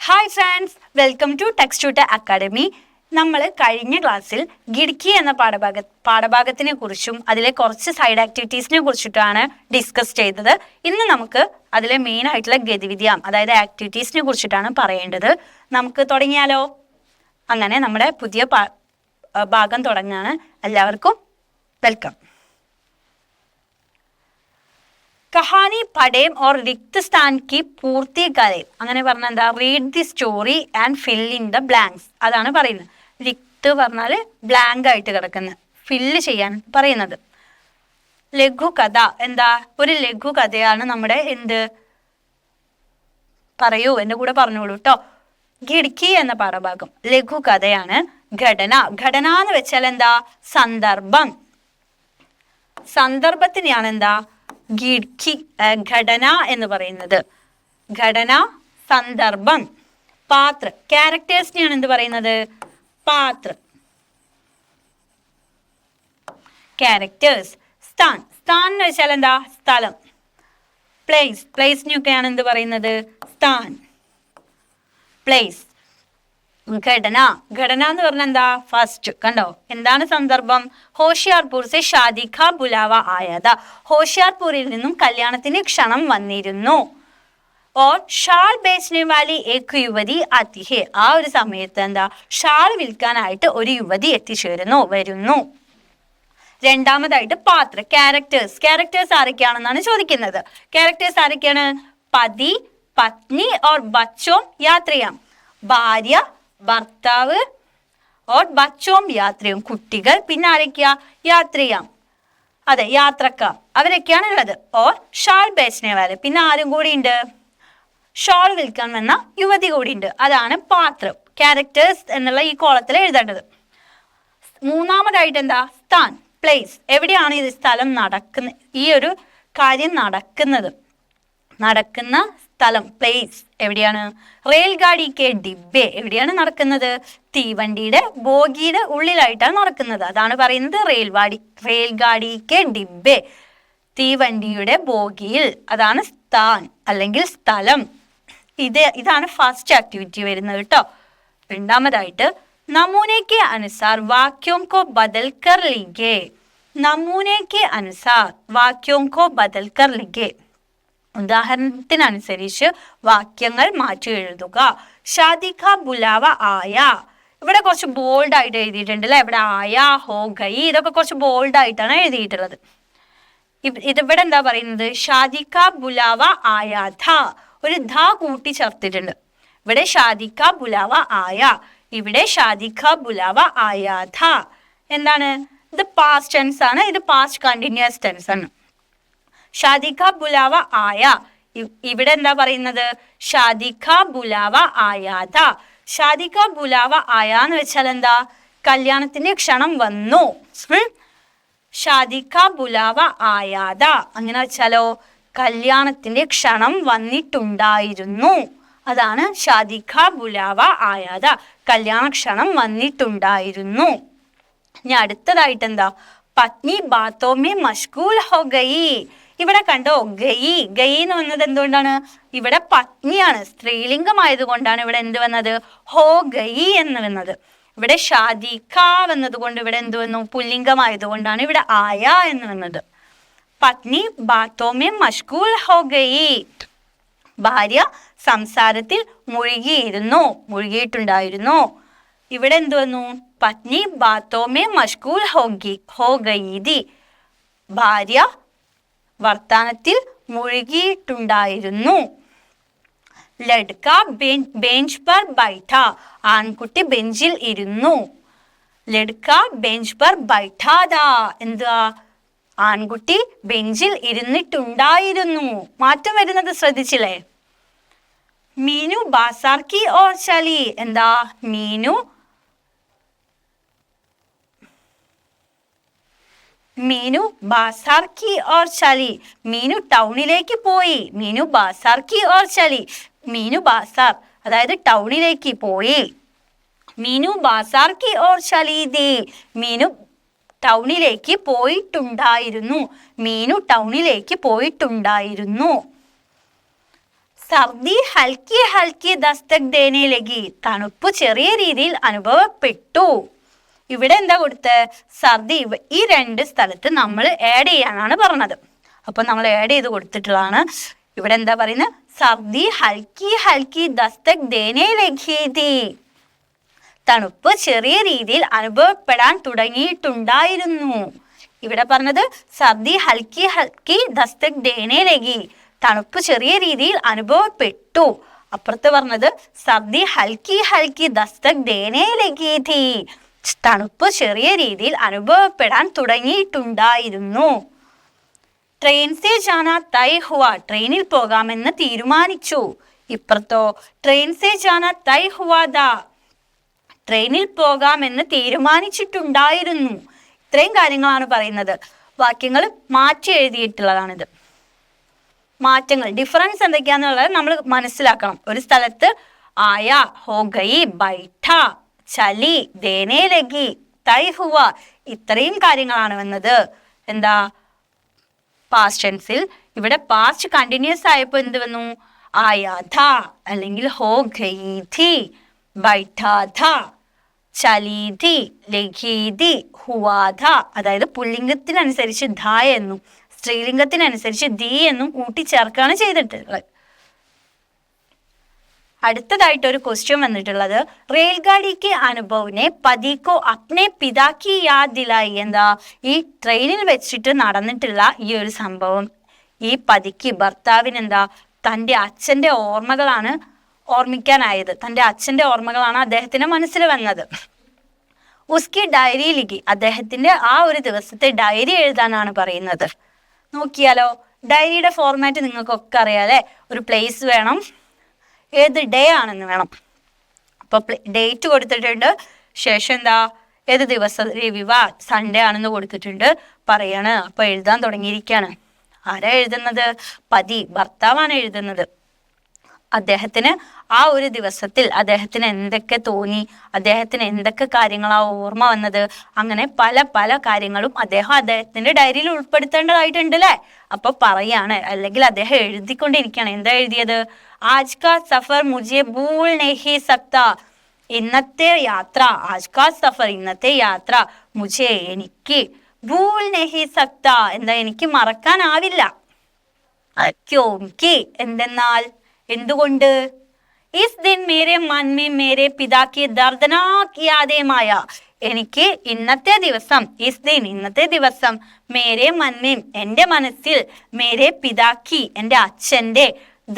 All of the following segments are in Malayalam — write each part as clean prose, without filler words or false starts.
Hi friends, welcome to Text Tutor Academy. നമ്മൾ കഴിഞ്ഞ ക്ലാസ്സിൽ ഗിഡ്കി എന്ന പാഠഭാഗത്തിനെ കുറിച്ചും അതിലെ കുറച്ച് സൈഡ് ആക്ടിവിറ്റീസിനെ കുറിച്ചിട്ടാണ് ഡിസ്കസ് ചെയ്തത്. ഇന്ന് നമുക്ക് അതിലെ മെയിൻ ആയിട്ടുള്ള ഗതിവിദ്യ, അതായത് ആക്ടിവിറ്റീസിനെ കുറിച്ചിട്ടാണ് പറയേണ്ടത്. നമുക്ക് തുടങ്ങിയാലോ? അങ്ങനെ നമ്മുടെ പുതിയ ഭാഗം തുടങ്ങാണ്. എല്ലാവർക്കും വെൽക്കം. കഹാനി പഠേം ഓർ റിക്ത് സ്ഥാൻ കി പൂർത്തി കരേം. അങ്ങനെ പറഞ്ഞാൽ എന്താ? Read the story and fill in the blanks. അതാണ് പറയുന്നത്. റിക്ത് പറഞ്ഞാൽ ബ്ലാങ്ക് ആയിട്ട് കിടക്കുന്നത്, ഫില്ല് ചെയ്യാൻ പറയുന്നത്. ലഘു കഥ എന്താ? ഒരു ലഘു കഥയാണ് നമ്മുടെ എന്ത്? പറയൂ, എൻ്റെ കൂടെ പറഞ്ഞോളൂ കേട്ടോ. ഗിഡ്കി എന്ന പാഠഭാഗം ലഘു കഥയാണ്. ഘടന, ഘടന എന്ന് വെച്ചാൽ എന്താ? സന്ദർഭം. സന്ദർഭത്തിനെയാണ് എന്താ ഗിഡ്കി ഘടന എന്ന് പറയുന്നത്. ഘടന, സന്ദർഭം. പാത്ര, ക്യാരക്ടേഴ്സിനെയാണ് എന്ത് പറയുന്നത്? പാത്ര, ക്യാരക്ടേഴ്സ്. സ്ഥാൻ, സ്ഥാൻ എന്ന് വെച്ചാൽ എന്താ? സ്ഥലം. പ്ലേസ്, പ്ലേസിനെയൊക്കെയാണ് എന്ത് പറയുന്നത്? സ്ഥാൻ, പ്ലേസ്. ഘടന, ഘടന എന്ന് പറഞ്ഞാൽ എന്താ? ഫസ്റ്റ്. കണ്ടോ, എന്താണ് സന്ദർഭം? ഹോഷിയാർപൂർ സെ ഷാദി കാ ബുലാവ ആയത. ഹോഷിയാർപൂരിൽ നിന്നും കല്യാണത്തിന് ക്ഷണം വന്നിരുന്നു. ഓർ ഷാൾ ബേച്ച്നെ വാലി ഏക് യുവതി ആത്തി ഹെ. ആ ഒരു സമയത്ത് എന്താ? ഷാൾ വിൽക്കാനായിട്ട് ഒരു യുവതി എത്തിച്ചേരുന്നു, വരുന്നു. രണ്ടാമതായിട്ട് പാത്ര, ക്യാരക്ടേഴ്സ്. ക്യാരക്ടേഴ്സ് ആരൊക്കെയാണെന്നാണ് ചോദിക്കുന്നത്. ക്യാരക്ടേഴ്സ് ആരൊക്കെയാണ്? പതി, പത്നി ഓർ ബച്ചോം യാത്രയാം. ഭാര്യ, ഭർത്താവ് ഓർ ബച്ചോം യാത്രയും, കുട്ടികൾ. പിന്നെ ആരൊക്കെയാ? യാത്രയാം, അതെ, യാത്രക്കാർ. അവരൊക്കെയാണ് ഉള്ളത്. ഓർ ഷാൾ ബേച്ച്നെ വാലെ. പിന്നെ ആരും കൂടി ഉണ്ട്? ഷാൾ വിൽക്കാൻ വന്ന യുവതി കൂടി ഉണ്ട്. അതാണ് പാത്രം. ക്യാരക്ടേഴ്സ് എന്നുള്ള ഈ കോളത്തിൽ എഴുതേണ്ടത്. മൂന്നാമതായിട്ട് എന്താ? സ്ഥാൻ, പ്ലേസ്. എവിടെയാണ് ഇത് സ്ഥലം നടക്കുന്നത്? ഈ ഒരു കാര്യം നടക്കുന്ന സ്ഥലം, പ്ലേസ് എവിടെയാണ്? റെയിൽഗാഡി കെ ഡിബ്ബെ. എവിടെയാണ് നടക്കുന്നത്? തീവണ്ടിയുടെ ബോഗിയുടെ ഉള്ളിലായിട്ടാണ് നടക്കുന്നത്. അതാണ് പറയുന്നത് റെയിൽഗാഡി കെ ഡിബ്ബെ, തീവണ്ടിയുടെ ബോഗിയിൽ. അതാണ് സ്ഥാൻ അല്ലെങ്കിൽ സ്ഥലം. ഇതാണ് ഫസ്റ്റ് ആക്ടിവിറ്റി വരുന്നത് കേട്ടോ. രണ്ടാമതായിട്ട് നമൂനെ കെ അനുസാർ വാക്യോം കോ ബദൽ കർ ലിഖേ. നമൂനെ കെ അനുസാർ വാക്യോം കോ ബദൽ കർ ലിഖേ. ഉദാഹരണത്തിനനുസരിച്ച് വാക്യങ്ങൾ മാറ്റി എഴുതുക. ഷാദി കാ ബുലാവ ആയ. ഇവിടെ കുറച്ച് ബോൾഡ് ആയിട്ട് എഴുതിയിട്ടുണ്ട് അല്ലേ? ഇവിടെ ആയ, ഹോ ഗയി, ഇതൊക്കെ കുറച്ച് ബോൾഡ് ആയിട്ടാണ് എഴുതിയിട്ടുള്ളത്. ഇതിവിടെ എന്താ പറയുന്നത്? ഷാദി കാ ബുലാവ ആയ ധ. ഒരു ധ കൂട്ടി ചേർത്തിട്ടുണ്ട്. ഇവിടെ ഷാദി കാ ബുലാവ ആയ, ഇവിടെ ഷാദി കാ ബുലാവ ആയ ധ. എന്താണ് ഇത്? പാസ്റ്റ് ടെൻസ് ആണ്. ഇത് പാസ്റ്റ് കണ്ടിന്യൂസ് ടെൻസ് ആണ്. ഷാദി കാ ബുലാവ ആയ, ഇവിടെ എന്താ പറയുന്നത്? ഷാദി കാ ബുലാവ ആയാത. ഷാദി കാ ബുലാവ ആയ എന്ന് വെച്ചാൽ എന്താ? കല്യാണത്തിന്റെ ക്ഷണം വന്നു. ഷാദി കാ ബുലാവ ആയാത അങ്ങനെ വെച്ചാലോ? കല്യാണത്തിന്റെ ക്ഷണം വന്നിട്ടുണ്ടായിരുന്നു. അതാണ് ഷാദി കാ ബുലാവ ആയാത, കല്യാണ ക്ഷണം വന്നിട്ടുണ്ടായിരുന്നു. ഇനി അടുത്തതായിട്ട് എന്താ? പത്നി ബാത്തോമേ മഷ്ഗൂൽ ഹോ ഗയി. ഇവിടെ കണ്ടോ, ഗയി, ഗയി എന്ന് വന്നത് എന്തുകൊണ്ടാണ്? ഇവിടെ പത്നിയാണ്, സ്ത്രീലിംഗമായതുകൊണ്ടാണ് ഇവിടെ എന്ത് വന്നത്? ഹോ ഗയി എന്ന് വന്നത്. ഇവിടെ ഷാദി കാ വന്നത് കൊണ്ട് ഇവിടെ എന്ത് വന്നു? പുല്ലിംഗമായതുകൊണ്ടാണ് ഇവിടെ ആയ എന്ന് വന്നത്. പത്നി ബാത്തോമേ മഷ്ഗൂൽ ഹോ ഗയി. ഭാര്യ സംസാരത്തിൽ മുഴുകിയിട്ടുണ്ടായിരുന്നു. ഇവിടെ എന്ത് വന്നു? പത്നി ബാത്തോമേ മഷ്ഗൂൽ ഹോ ഗയി. ഭാര്യ വർത്താനത്തിൽ മുഴുകിയിട്ടുണ്ടായിരുന്നു. ലഡ്ക ബെഞ്ച് പർ ബൈഠ. ആൺകുട്ടി ബെഞ്ചിൽ ഇരുന്നു. ലഡ്ക ബെഞ്ച് പർ ബൈഠാദാ. എന്താ? ആൺകുട്ടി ബെഞ്ചിൽ ഇരുന്നിട്ടുണ്ടായിരുന്നു. മാറ്റം വരുന്നത് ശ്രദ്ധിച്ചില്ലേ? മീനു ബാസാർ കി ഓർ ചലി. എന്താ? മീനു ബാസാർ കി ഓർ ചലി. മീനു ടൗണിലേക്ക് പോയി. മീനു ബാസാർ കി ഓർ ചലി. മീനു ബാസാർ അതായത് ടൗണിലേക്ക് പോയി. മീനു ബാസാർ കി ഓർ ചലി ദി. മീനു ടൗണിലേക്ക് പോയിട്ടുണ്ടായിരുന്നു. മീനു ടൗണിലേക്ക് പോയിട്ടുണ്ടായിരുന്നു. സർദി ഹൽക്കി ഹൽക്കി ദസ്തക് ദേനെ ലഗി, തണുപ്പ് ചെറിയ രീതിയിൽ അനുഭവപ്പെട്ടു. ഇവിടെ എന്താ കൊടുത്ത്? സർദി. ഈ രണ്ട് സ്ഥലത്ത് നമ്മൾ ആഡ് ചെയ്യാനാണ് പറഞ്ഞത്. അപ്പൊ നമ്മൾ ആഡ് ചെയ്ത് കൊടുത്തിട്ടുള്ളതാണ്. ഇവിടെ എന്താ പറയുന്നത്? സർദി ഹൽക്കി ഹൽക്കി ദസ്തക് ദേനെ ലഗി തി, തണുപ്പ് ചെറിയ രീതിയിൽ അനുഭവപ്പെടാൻ തുടങ്ങിയിട്ടുണ്ടായിരുന്നു. ഇവിടെ പറഞ്ഞത് സർദി ഹൽക്കി ഹൽക്കി ദസ്തക് ദേനെ ലഗി, തണുപ്പ് ചെറിയ രീതിയിൽ അനുഭവപ്പെട്ടു. അപ്പുറത്ത് പറഞ്ഞത് സർദി ഹൽക്കി ഹൽക്കി ദസ്തക് ദേനെ ലഗി തി, തണുപ്പ് ചെറിയ രീതിയിൽ അനുഭവപ്പെടാൻ തുടങ്ങിയിട്ടുണ്ടായിരുന്നു. ട്രെയിൻ സേ ജാന തയ് ഹുവ, ട്രെയിനിൽ പോകാമെന്ന് തീരുമാനിച്ചു. ഇപ്പുറത്തോ ട്രെയിൻ സേ ജാന തയ് ഹുവ ദാ, ട്രെയിനിൽ പോകാമെന്ന് തീരുമാനിച്ചിട്ടുണ്ടായിരുന്നു. ഇത്രയും കാര്യങ്ങളാണ് പറയുന്നത്. വാക്യങ്ങൾ മാറ്റി എഴുതിയിട്ടുള്ളതാണിത്. മാറ്റങ്ങൾ, ഡിഫറൻസ് എന്തൊക്കെയാന്നുള്ളത് നമ്മൾ മനസ്സിലാക്കണം. ഒരു സ്ഥലത്ത് ആയ, ഹോ ഗയി, ബൈഠ, ചലി, ദേനെ ലഗി, തയ് ഹുവ, ഇത്രയും കാര്യങ്ങളാണ് വന്നത്. എന്താ? പാസ്റ്റ് ടെൻസിൽ. ഇവിടെ പാസ്റ്റ് കണ്ടിന്യൂസ് ആയപ്പോൾ എന്ത് വന്നു? ആയാ ഥ, അല്ലെങ്കിൽ ഹോ ഗയി ഥി, ബൈഠാ ഥ, ചലി ഥി, ലഗി ഥി, ഹുവാ ഥ. അതായത് പുല്ലിംഗത്തിനനുസരിച്ച് ധ എന്നും സ്ത്രീലിംഗത്തിനനുസരിച്ച് ദി എന്നും കൂട്ടിച്ചേർക്കാണ് ചെയ്തിട്ടുള്ളത്. അടുത്തതായിട്ട് ഒരു ക്വസ്റ്റ്യൻ വന്നിട്ടുള്ളത്, റെയിൽഗാഡിക്ക് അനുഭവനെ പതിക്കോ അപ്നെ പിതാക്കി യാദ് ദിലായി. എന്താ? ഈ ട്രെയിനിൽ വെച്ചിട്ട് നടന്നിട്ടുള്ള ഈ ഒരു സംഭവം ഈ പതിക്ക്, ഭർത്താവിന് എന്താ? തൻ്റെ അച്ഛൻ്റെ ഓർമ്മകളാണ് ഓർമ്മിക്കാനായത്. തൻ്റെ അച്ഛൻ്റെ ഓർമ്മകളാണ് അദ്ദേഹത്തിന്റെ മനസ്സിൽ വന്നത്. ഉസ്കി ഡയറിയിലേക്ക്, അദ്ദേഹത്തിന്റെ ആ ഒരു ദിവസത്തെ ഡയറി എഴുതാനാണ് പറയുന്നത്. നോക്കിയാലോ, ഡയറിയുടെ ഫോർമാറ്റ് നിങ്ങൾക്കൊക്കെ അറിയാലേ. ഒരു പ്ലേസ് വേണം, ഏത് ഡേ ആണെന്ന് വേണം. അപ്പൊ ഡേറ്റ് കൊടുത്തിട്ടുണ്ട്, ശേഷം എന്താ? ഏത് ദിവസം? രവിവാർ, സൺഡേ ആണെന്ന് കൊടുത്തിട്ടുണ്ട്, പറയാണ്. അപ്പൊ എഴുതാൻ തുടങ്ങിയിരിക്കുകയാണ്. ആരാ എഴുതുന്നത്? പതി, ഭർത്താവാണ് എഴുതുന്നത്. അദ്ദേഹത്തിന് ആ ഒരു ദിവസത്തിൽ അദ്ദേഹത്തിന് എന്തൊക്കെ തോന്നി, അദ്ദേഹത്തിന് എന്തൊക്കെ കാര്യങ്ങളാ ഓർമ്മ വന്നത്, അങ്ങനെ പല പല കാര്യങ്ങളും അദ്ദേഹത്തിന്റെ ഡയറിയിൽ ഉൾപ്പെടുത്തേണ്ടതായിട്ടുണ്ട് അല്ലേ. അപ്പൊ പറയാണ്, അല്ലെങ്കിൽ അദ്ദേഹം എഴുതിക്കൊണ്ടിരിക്കുകയാണ്. എന്താ എഴുതിയത്? ആജ് കാ സഫർ മുझे ഭൂൽ നഹീ സക്താ, ഇന്നത്തെ യാത്ര, ആജ് കാ സഫർ, ഇന്നത്തെ യാത്ര, മുझे എനിക്ക്, ഭൂൽ നഹീ സക്താ, എന്താ? എനിക്ക് മറക്കാനാവില്ല. ക്യോംകി, എന്തെന്നാൽ, എന്തുകൊണ്ട്? Is Din Mere Mann may മേരെ പിതാക്കി ദർദനാക് യാദേമായ, എനിക്ക് ഇന്നത്തെ ദിവസം, ഇസ് ദിൻ, ഇന്നത്തെ ദിവസം, മേരെ മൻമേം, എൻ്റെ മനസ്സിൽ, മേരെ പിതാക്കി, എൻ്റെ അച്ഛൻ്റെ,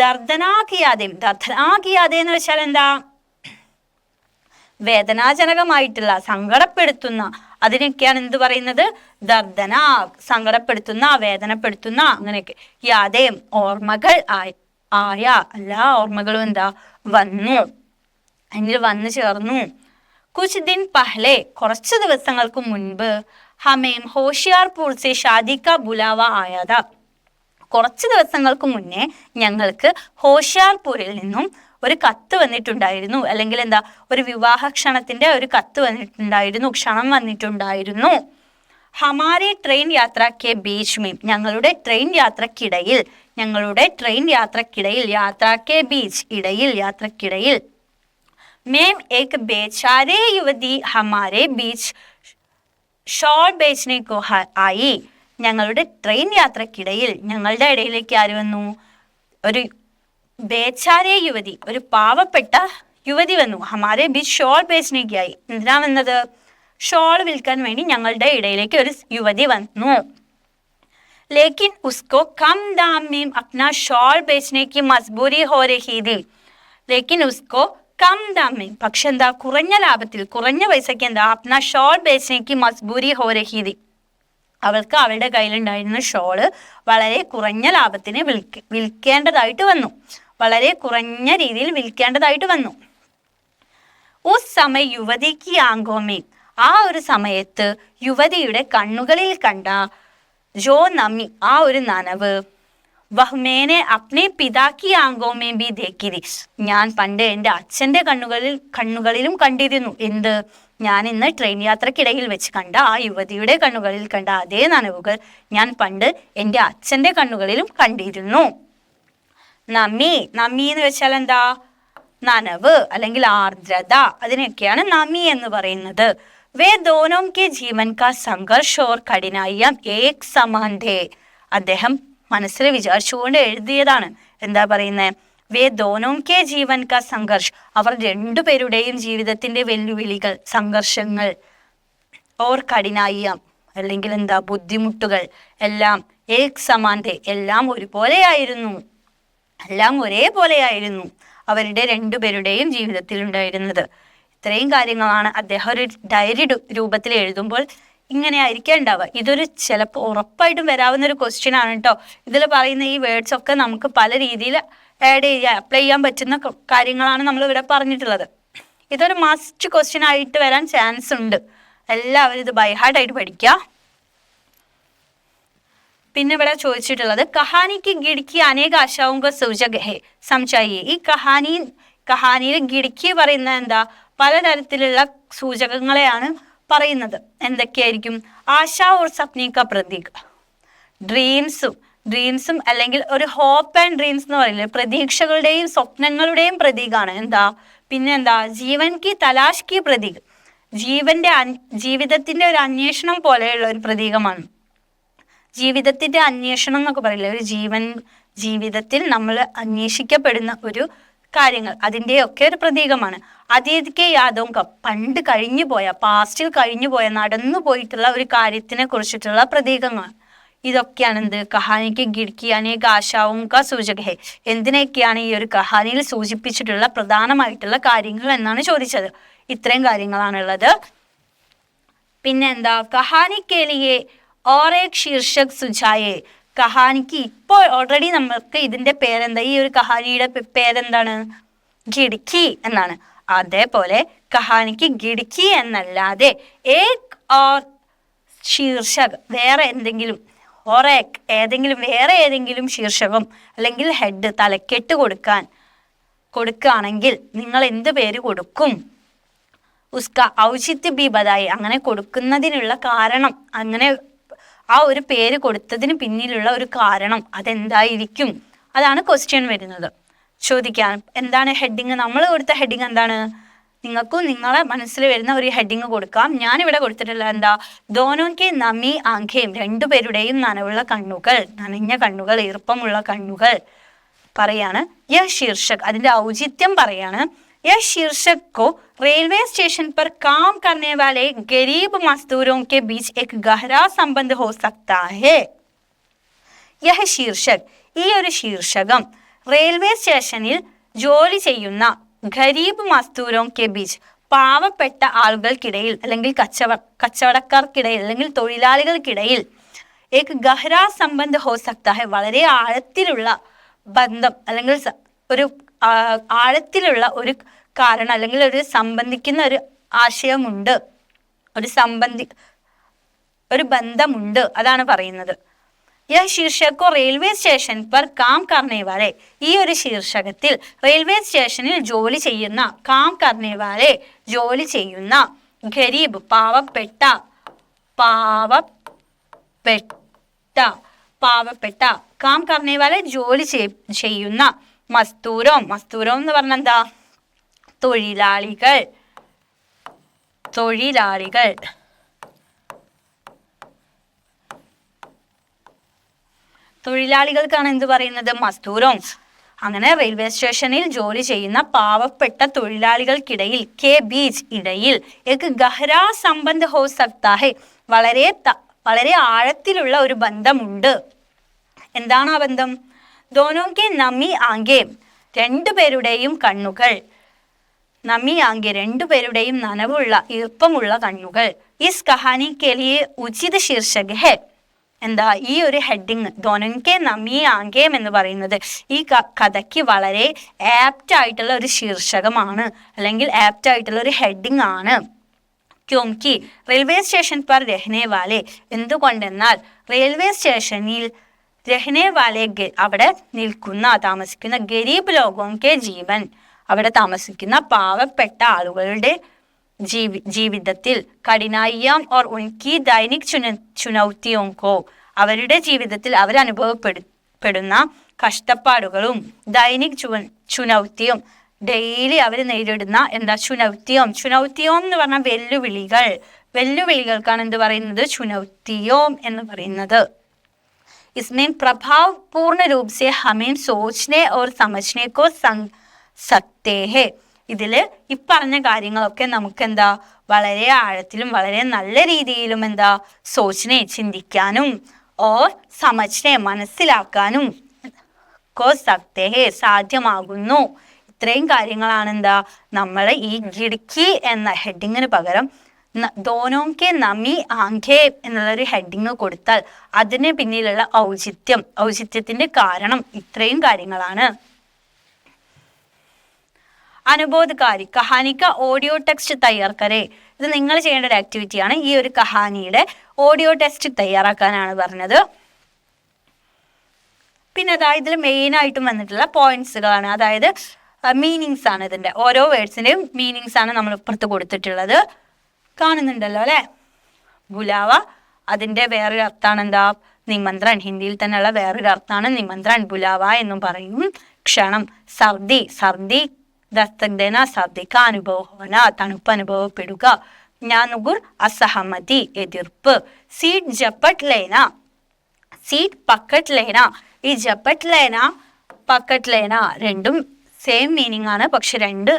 ദർദനാക് യാദേം, ദർദനാക് യാദേ എന്ന് വെച്ചാൽ എന്താ? വേദനാജനകമായിട്ടുള്ള, സങ്കടപ്പെടുത്തുന്ന, അതിനൊക്കെയാണ് എന്ത് പറയുന്നത്? ദർദനാക്, സങ്കടപ്പെടുത്തുന്ന, വേദനപ്പെടുത്തുന്ന, അങ്ങനെയൊക്കെ. യാദേം, ഓർമ്മകൾ ആയ, എല്ലാ ഓർമ്മകളും എന്താ? വന്നു, അതിൽ വന്നു ചേർന്നു. കുച്ച് ദിൻ പഹ്ലെ, കുറച്ച് ദിവസങ്ങൾക്ക് മുൻപ്, ഹമേം ഹോഷിയാർപൂർ സെ ഷാദി കാ ബുലാവ ആയാതാ, കുറച്ച് ദിവസങ്ങൾക്ക് മുന്നേ ഞങ്ങൾക്ക് ഹോഷിയാർപൂരിൽ നിന്നും ഒരു കത്ത് വന്നിട്ടുണ്ടായിരുന്നു, അല്ലെങ്കിൽ എന്താ? ഒരു വിവാഹ ക്ഷണത്തിന്റെ ഒരു കത്ത് വന്നിട്ടുണ്ടായിരുന്നു, ക്ഷണം വന്നിട്ടുണ്ടായിരുന്നു. ഹമാരെ ട്രെയിൻ യാത്രയ്ക്ക് ബീച്ച് മീം, ഞങ്ങളുടെ ട്രെയിൻ യാത്രക്കിടയിൽ, ഞങ്ങളുടെ ട്രെയിൻ യാത്രക്കിടയിൽ, യാത്രയ്ക്ക് ബീച്ച്, ഇടയിൽ, യാത്രക്കിടയിൽ. മേം ഏക് ബേചാരെ യുവതി ഹമാരെ ബീച്ച് ഷോൾ ബേച്ചനെ കോ ആയി, ഞങ്ങളുടെ ട്രെയിൻ യാത്രക്കിടയിൽ, ഞങ്ങളുടെ ഇടയിലേക്ക് ആര് വന്നു? ഒരു ബേചാരെ യുവതി, ഒരു പാവപ്പെട്ട യുവതി വന്നു. ഹമാരെ ബീച്ച് ഷോൾ ബേച്ചനേക്കായി, എന്തിനാ വന്നത്? ഷോൾ വിൽക്കാൻ വേണ്ടി ഞങ്ങളുടെ ഇടയിലേക്ക് ഒരു യുവതി വന്നു. ലേക്കിൻ ഉസ്കോ കം ദാം മേം അപ്നാ ഷോൾ ബേച്ചനെ കി മജ്ബൂരി ഹോ രഹി ഥി, ലേക്കിൻ ഉസ്കോ കം ദാം മേം, പക്ഷെ എന്താ? കുറഞ്ഞ ലാഭത്തിൽ, കുറഞ്ഞ പൈസക്ക് എന്താ? അപ്നാ ഷോൾ ബേച്ചനെ കി മജ്ബൂരി ഹോ രഹി ഥി, അവൾക്ക് അവളുടെ കയ്യിലുണ്ടായിരുന്ന ഷോള് വളരെ കുറഞ്ഞ ലാഭത്തിന് വിൽക്കേണ്ടതായിട്ട് വന്നു, വളരെ കുറഞ്ഞ രീതിയിൽ വിൽക്കേണ്ടതായിട്ട് വന്നു. ഉസ് സമയ യുവതിക്ക് ആങ്കോമേ, ആ ഒരു സമയത്ത് യുവതിയുടെ കണ്ണുകളിൽ കണ്ട ജോ നമി, ആ ഒരു നനവ്, വഹ്മേനെ അപ്നെ പിതാക്കി ആങ്കോമേ ബി ദേക്കിരി, ഞാൻ പണ്ട് എൻ്റെ അച്ഛൻ്റെ കണ്ണുകളിലും കണ്ടിരുന്നു. എന്ത്? ഞാൻ ഇന്ന് ട്രെയിൻ യാത്രക്കിടയിൽ വെച്ച് കണ്ട ആ യുവതിയുടെ കണ്ണുകളിൽ കണ്ട അതേ നനവുകൾ ഞാൻ പണ്ട് എൻ്റെ അച്ഛൻ്റെ കണ്ണുകളിലും കണ്ടിരുന്നു. നമി, നമി എന്ന് വെച്ചാൽ എന്താ? നനവ് അല്ലെങ്കിൽ ആർദ്രത, അതിനൊക്കെയാണ് നമി എന്ന് പറയുന്നത്. വേ ദോനോം കെ ജീവൻ കാ സംഘർഷ് ഓർ കഠിനായിയം ഏക് സമാൻ ഥേ. അദ്ദേഹം മനസ്സിൽ വിചാരിച്ചുകൊണ്ട് എഴുതിയതാണ്. എന്താ പറയുന്നത്? വേ ദോനോം കെ ജീവൻ കാ സംഘർഷ്, അവർ രണ്ടുപേരുടെയും ജീവിതത്തിന്റെ വെല്ലുവിളികൾ, സംഘർഷങ്ങൾ, ഓർ കഠിനായിയം അല്ലെങ്കിൽ എന്താ ബുദ്ധിമുട്ടുകൾ എല്ലാം ഏക് സമാൻ ഥേ, എല്ലാം ഒരുപോലെയായിരുന്നു, എല്ലാം ഒരേപോലെയായിരുന്നു അവരുടെ രണ്ടുപേരുടെയും ജീവിതത്തിൽ ഉണ്ടായിരുന്നത്. ഇത്രയും കാര്യങ്ങളാണ് അദ്ദേഹം ഒരു ഡയറി രൂപത്തിൽ എഴുതുമ്പോൾ ഇങ്ങനെ ആയിരിക്കും ഉണ്ടാവുക. ഇതൊരു ചിലപ്പോൾ ഉറപ്പായിട്ടും വരാവുന്ന ഒരു ക്വസ്റ്റ്യൻ ആണ് കേട്ടോ. ഇതിൽ പറയുന്ന ഈ വേർഡ്സ് ഒക്കെ നമുക്ക് പല രീതിയിൽ ആഡ് ചെയ്യാൻ, അപ്ലൈ ചെയ്യാൻ പറ്റുന്ന കാര്യങ്ങളാണ് നമ്മൾ ഇവിടെ പറഞ്ഞിട്ടുള്ളത്. ഇതൊരു മസ്റ്റ് ക്വസ്റ്റ്യൻ ആയിട്ട് വരാൻ ചാൻസ് ഉണ്ട്. എല്ലാവരും ഇത് ബൈ ഹാർട്ട് ആയിട്ട് പഠിക്കുക. പിന്നെ ഇവിടെ ചോദിച്ചിട്ടുള്ളത് കഹാനിക്ക് ഗിഡ്കി അനേക ആശാവുക സൂചക ഹേ സംചായിയെ. ഈ കഹാനിയിൽ ഗിഡ്കി പറയുന്നത് എന്താ? പലതരത്തിലുള്ള സൂചകങ്ങളെയാണ് പറയുന്നത്. എന്തൊക്കെയായിരിക്കും? ആശാ ഓർ സപ്നീക പ്രതീക, ഡ്രീംസും അല്ലെങ്കിൽ ഒരു ഹോപ്പ് ആൻഡ് ഡ്രീംസ് എന്ന് പറയുന്നത് പ്രതീക്ഷകളുടെയും സ്വപ്നങ്ങളുടെയും പ്രതീകമാണ്. എന്താ? പിന്നെ എന്താ? ജീവൻ കി തലാഷ് കി പ്രതീക്, ജീവിതത്തിന്റെ ഒരു അന്വേഷണം പോലെയുള്ള ഒരു പ്രതീകമാണ്. ജീവിതത്തിന്റെ അന്വേഷണം എന്നൊക്കെ പറയില്ല, ഒരു ജീവിതത്തിൽ നമ്മൾ അന്വേഷിക്കപ്പെടുന്ന ഒരു കാര്യങ്ങൾ, അതിൻ്റെയൊക്കെ ഒരു പ്രതീകമാണ്. അതീതിക്ക് യാദവും പണ്ട് പാസ്റ്റിൽ കഴിഞ്ഞു പോയ നടന്നു പോയിട്ടുള്ള ഒരു കാര്യത്തിനെ കുറിച്ചിട്ടുള്ള പ്രതീകങ്ങൾ. ഇതൊക്കെയാണ് എന്ത്? കഹാനിക്ക് ഗിഡ്കി അനേക ആശാവും ക സൂചക ഹേ. എന്തിനൊക്കെയാണ് ഈ ഒരു കഹാനിയിൽ സൂചിപ്പിച്ചിട്ടുള്ള പ്രധാനമായിട്ടുള്ള കാര്യങ്ങൾ എന്നാണ് ചോദിച്ചത്. ഇത്രയും കാര്യങ്ങളാണുള്ളത്. പിന്നെ എന്താ? കഹാനിക്കേലിയെ ഓരേക് ശീർഷക് സുജായേ. കഹാനിക്ക് ഇപ്പോൾ ഓൾറെഡി നമ്മൾക്ക് ഇതിന്റെ പേരെന്താ? ഈ ഒരു കഹാനിയുടെ പേരെന്താണ്? ഗിഡ്കി എന്നാണ്. അതേപോലെ കഹാനിക്ക് ഗിഡ്കി എന്നല്ലാതെ ഏക് ഓർ ശീർഷക്, വേറെ എന്തെങ്കിലും, ഓരേക് വേറെ ഏതെങ്കിലും ശീർഷകം അല്ലെങ്കിൽ ഹെഡ്, തലക്കെട്ട് കൊടുക്കുകയാണെങ്കിൽ നിങ്ങൾ എന്ത് പേര് കൊടുക്കും? ഉസ്ക ഔചിത്യ ബി ബദായി. അങ്ങനെ കൊടുക്കുന്നതിനുള്ള കാരണം, അങ്ങനെ ആ ഒരു പേര് കൊടുത്തതിന് പിന്നിലുള്ള ഒരു കാരണം അതെന്തായിരിക്കും? അതാണ് ക്വസ്റ്റ്യൻ വരുന്നത്. ചോദിക്കാൻ എന്താണ് ഹെഡിങ്? നമ്മൾ കൊടുത്ത ഹെഡിങ് എന്താണ്? നിങ്ങൾക്കും നിങ്ങളെ മനസ്സിൽ വരുന്ന ഒരു ഹെഡിങ് കൊടുക്കാം. ഞാനിവിടെ കൊടുത്തിട്ടുള്ള എന്താ? ദോനോക്കെ നമി ആംഖേം, രണ്ടുപേരുടെയും നനവുള്ള കണ്ണുകൾ, നനഞ്ഞ കണ്ണുകൾ, ഈർപ്പമുള്ള കണ്ണുകൾ പറയാണ്. യഹ് ശീർഷക്, അതിന്റെ ഔചിത്യം പറയാണ്. यह शीर्षक को रेलवे स्टेशन पर काम करने वाले गरीब मजदूरों के बीच एक गहरा संबंध हो सकता है. यह शीर्षक, ഈ ഒരു ശീർഷകം റെയിൽവേ സ്റ്റേഷനിൽ ജോലി ചെയ്യുന്ന ഗരീബ് മസ്ദൂരോं के बीच, പാവപ്പെട്ട ആളുകൾക്കിടയിൽ അല്ലെങ്കിൽ കച്ചവടക്കാർക്കിടയിൽ അല്ലെങ്കിൽ തൊഴിലാളികൾക്കിടയിൽ एक गहरा संबंध हो सकता है, വളരെ ആഴത്തിലുള്ള ബന്ധം അല്ലെങ്കിൽ ഒരു ആഴത്തിലുള്ള ഒരു കാരണം അല്ലെങ്കിൽ ഒരു സംബന്ധിക്കുന്ന ഒരു ആശയമുണ്ട്, ഒരു ബന്ധമുണ്ട്, അതാണ് പറയുന്നത്. യഹ ശീർഷകോ റെയിൽവേ സ്റ്റേഷൻ പർ കാം കർണേ വാലെ, ഈ ഒരു ശീർഷകത്തിൽ റെയിൽവേ സ്റ്റേഷനിൽ ജോലി ചെയ്യുന്ന, കാം കർണേ വാലെ ജോലി ചെയ്യുന്ന, ഗരീബ് പാവപ്പെട്ട, കാം കർണേ വാലെ ജോലി ചെയ്യുന്ന, മസ്ദൂരോം എന്ന് പറഞ്ഞാൽ എന്താ? തൊഴിലാളികൾക്കാണ് എന്ത് പറയുന്നത്? മസ്ദൂരോം. അങ്ങനെ റെയിൽവേ സ്റ്റേഷനിൽ ജോലി ചെയ്യുന്ന പാവപ്പെട്ട തൊഴിലാളികൾക്കിടയിൽ, കെ ബീച്ച് ഇടയിൽ, ഏക് ഗഹ്രാ സംബന്ധ് ഹോ സക്താ ഹൈ, വളരെ ആഴത്തിലുള്ള ഒരു ബന്ധമുണ്ട്. എന്താണ് ആ ബന്ധം? ദോനോക്കെ നമി ആംഗേം, രണ്ടുപേരുടെയും കണ്ണുകൾ, നമി ആംഗെ രണ്ടുപേരുടെയും നനവുള്ള ഈർപ്പമുള്ള കണ്ണുകൾ. ഇസ് കഹാനി കെ ലിയെ ഉചിത് ശീർഷക് ഹെ, എന്താ? ഈ ഒരു ഹെഡിങ് ദോനോക്കെ നമി ആംഗേം എന്ന് പറയുന്നത് ഈ കഥയ്ക്ക് വളരെ ആപ്റ്റ് ആയിട്ടുള്ള ഒരു ശീർഷകമാണ് അല്ലെങ്കിൽ ആപ്റ്റ് ആയിട്ടുള്ള ഒരു ഹെഡിങ് ആണ്. ക്യോംകി റെയിൽവേ സ്റ്റേഷൻ പർ രഹ്നെ വാലെ, എന്തുകൊണ്ടെന്നാൽ റെയിൽവേ സ്റ്റേഷനിൽ രഹ്നെ വാലെ, അവിടെ താമസിക്കുന്ന ഗരീബ് ലോഗോं के ജീവൻ, അവിടെ താമസിക്കുന്ന പാവപ്പെട്ട ആളുകളുടെ ജീവിതത്തിൽ, കഠിനായിയാം ഓർ ഉൻകി ദൈനിക് ചുനൗത്തിയോं को, അവരുടെ ജീവിതത്തിൽ അവരനുഭവപ്പെടുന്ന കഷ്ടപ്പാടുകളും ദൈനിക് ചുനൗത്തിയും ഡെയിലി അവർ നേരിടുന്ന എന്താ ചുനൗത്തിയും എന്ന് പറഞ്ഞാൽ വെല്ലുവിളികൾക്കാണ് എന്ത് പറയുന്നത് ചുനൗത്തിയോം എന്ന് പറയുന്നത്. इसमें प्रभाव पूर्ण रूप से हमें सोचने और समझने को सकते हैं. ഇതില് ഈ പറഞ്ഞ കാര്യങ്ങളൊക്കെ നമുക്ക് എന്താ വളരെ ആഴത്തിലും വളരെ നല്ല രീതിയിലും എന്താ സോച്ചനെ ചിന്തിക്കാനും ഓർ സമജ്നെ മനസ്സിലാക്കാനും കോ സക്തേ ഹേ സാധ്യമാകുന്നു. ഇത്രയും കാര്യങ്ങളാണ് എന്താ നമ്മൾ ഈ ഖിഡ്കി എന്ന ഹെഡിങ്ങിന് പകരം ദോനോം കെ നമി ആംഖേ എന്നുള്ളൊരു ഹെഡിങ് കൊടുത്താൽ അതിന് പിന്നിലുള്ള ഔചിത്യത്തിന്റെ കാരണം ഇത്രയും കാര്യങ്ങളാണ്. അനുബോധകാരി കഹാനിക്ക ഓഡിയോ ടെക്സ്റ്റ് തയ്യാർ കരേ. ഇത് നിങ്ങൾ ചെയ്യേണ്ട ഒരു ആക്ടിവിറ്റിയാണ്. ഈ ഒരു കഹാനിയുടെ ഓഡിയോ ടെക്സ്റ്റ് തയ്യാറാക്കാനാണ് പറഞ്ഞത്. പിന്നെ ഇതിൽ മെയിനായിട്ടും വന്നിട്ടുള്ള പോയിന്റ്സുകളാണ്, അതായത് മീനിങ്സ് ആണ്. ഇതിന്റെ ഓരോ വേർഡ്സിന്റെയും മീനിങ്സ് ആണ് നമ്മൾ ഇപ്പുറത്ത് കൊടുത്തിട്ടുള്ളത്. കാണുന്നുണ്ടല്ലോ അല്ലെ. ബുലാവ അതിന്റെ വേറൊരു അർത്ഥാണ് എന്താ നിമന്ത്രൺ. ഹിന്ദിയിൽ തന്നെയുള്ള വേറൊരു അർത്ഥാണ് നിമന്ത്രൺ. ബുലാവ എന്നും പറയും. ക്ഷണം സർദി ദസ്തക് സർദിക്ക് അനുഭവന തണുപ്പ് അനുഭവപ്പെടുക. ജ്ഞാനുഗുർ അസഹമതി എതിർപ്പ്. സീറ്റ് പക്കറ്റ് ലേന. ഈ ജപ്പട്ട് ലേന പക്കറ്റ് ലേന രണ്ടും സെയിം മീനിങ് ആണ്, പക്ഷെ രണ്ട്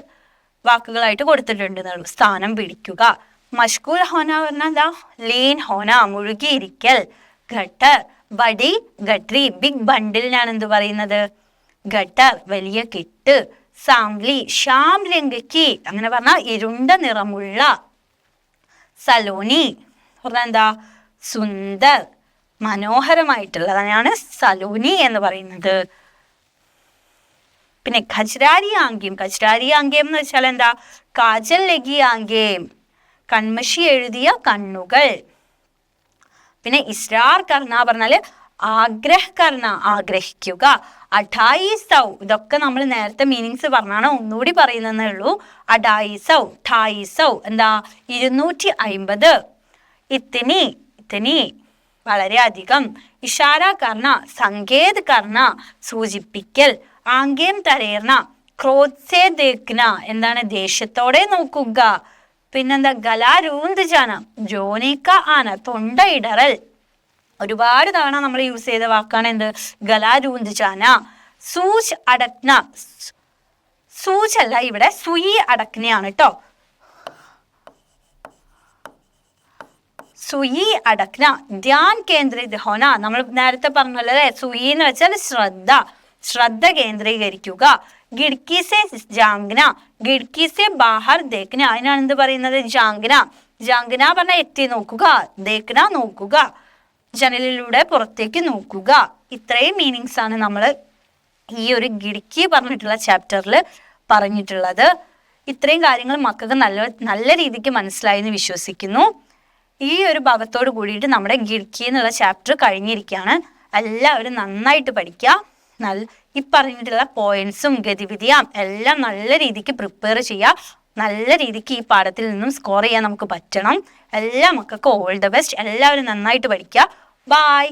വാക്കുകളായിട്ട് കൊടുത്തിട്ടുണ്ട്. സ്ഥാനം പിടിക്കുക. മഷ്കൂൽ ഹോന പറഞ്ഞാൽ എന്താ lean Ho Naa മുഴുകിയിരിക്കൽ. Khattar buddy ഗട്രി big ബണ്ടിലിനാണ് എന്ത് പറയുന്നത് ഘട്ടർ വലിയ കെട്ട്. സാംലി ശ്യാം രംഗക്കി അങ്ങനെ പറഞ്ഞാൽ ഇരുണ്ട നിറമുള്ള. സലോനി പറഞ്ഞാൽ എന്താ സുന്ദർ മനോഹരമായിട്ടുള്ളതാണ് സലോനി എന്ന് പറയുന്നത്. പിന്നെ ഖജ്രാരി ആംഗ്യം എന്ന് വെച്ചാൽ എന്താ കാജൽ ലഗി ആംഗ്യം കൺമഷി എഴുതിയ കണ്ണുകൾ. പിന്നെ ഇസ്രാർ കർണ പറഞ്ഞാല് ആഗ്രഹിക്കുക. 250 ഇതൊക്കെ നമ്മൾ നേരത്തെ മീനിങ്സ് പറഞ്ഞാണ്, ഒന്നുകൂടി പറയുന്നതേ ഉള്ളൂ. 250 എന്താ 250. ഇത്തിനി വളരെ അധികം. ഇഷാര കർണ സങ്കേത് കർണ സൂചിപ്പിക്കൽ. ആംഗ്യം തരേർണ ക്രോധ്സേ ദേഖ്ന എന്താണ് ദേഷ്യത്തോടെ നോക്കുക. പിന്നെന്താ ഗലാരൂന്ത് ജാന ജോനേക്ക ആന തൊണ്ടയിടറൽ. ഒരുപാട് തവണ നമ്മൾ യൂസ് ചെയ്ത വാക്കാണ് എന്ത് ഗലാരൂന്ത് ജാന. സൂച് അടക്ന സൂചല്ല ഇവിടെ സുയി അടക്നയാണ് കേട്ടോ. സുയി അടക്ന ധ്യാൻ കേന്ദ്രിത് ഹോന. നമ്മൾ നേരത്തെ പറഞ്ഞല്ലോ അല്ലെ, സുയി എന്ന് വെച്ചാൽ ശ്രദ്ധ കേന്ദ്രീകരിക്കുക. ഖിഡ്കി സെ ജാംഗ്ന ഖിഡ്കി സെ ബാഹർ ദേഖ്ന അതിനാണ് എന്ത് പറയുന്നത് ജാംഗ്ന പറഞ്ഞാൽ എത്തി നോക്കുക, ദേഖ്ന നോക്കുക, ജനലിലൂടെ പുറത്തേക്ക് നോക്കുക. ഇത്രയും മീനിങ്സ് ആണ് നമ്മൾ ഈ ഒരു ഖിഡ്കി പറഞ്ഞിട്ടുള്ള ചാപ്റ്ററിൽ പറഞ്ഞിട്ടുള്ളത്. ഇത്രയും കാര്യങ്ങൾ മക്കൾക്ക് നല്ല രീതിക്ക് മനസ്സിലായി എന്ന് വിശ്വസിക്കുന്നു. ഈ ഒരു ഭാഗത്തോട് കൂടിയിട്ട് നമ്മുടെ ഖിഡ്കി എന്നുള്ള ചാപ്റ്റർ കഴിഞ്ഞിരിക്കുകയാണ്. എല്ലാവരും നന്നായിട്ട് പഠിക്കുക. ഈ പറഞ്ഞിട്ടുള്ള പോയിന്റ്സും ഗതിവിധിയും എല്ലാം നല്ല രീതിക്ക് പ്രിപ്പയർ ചെയ്യുക. നല്ല രീതിക്ക് ഈ പാഠത്തിൽ നിന്നും സ്കോർ ചെയ്യാൻ നമുക്ക് പറ്റണം. എല്ലാ മക്കൾക്കും ഓൾ ദ ബെസ്റ്റ്. എല്ലാവരും നന്നായിട്ട് പഠിക്കുക. ബൈ.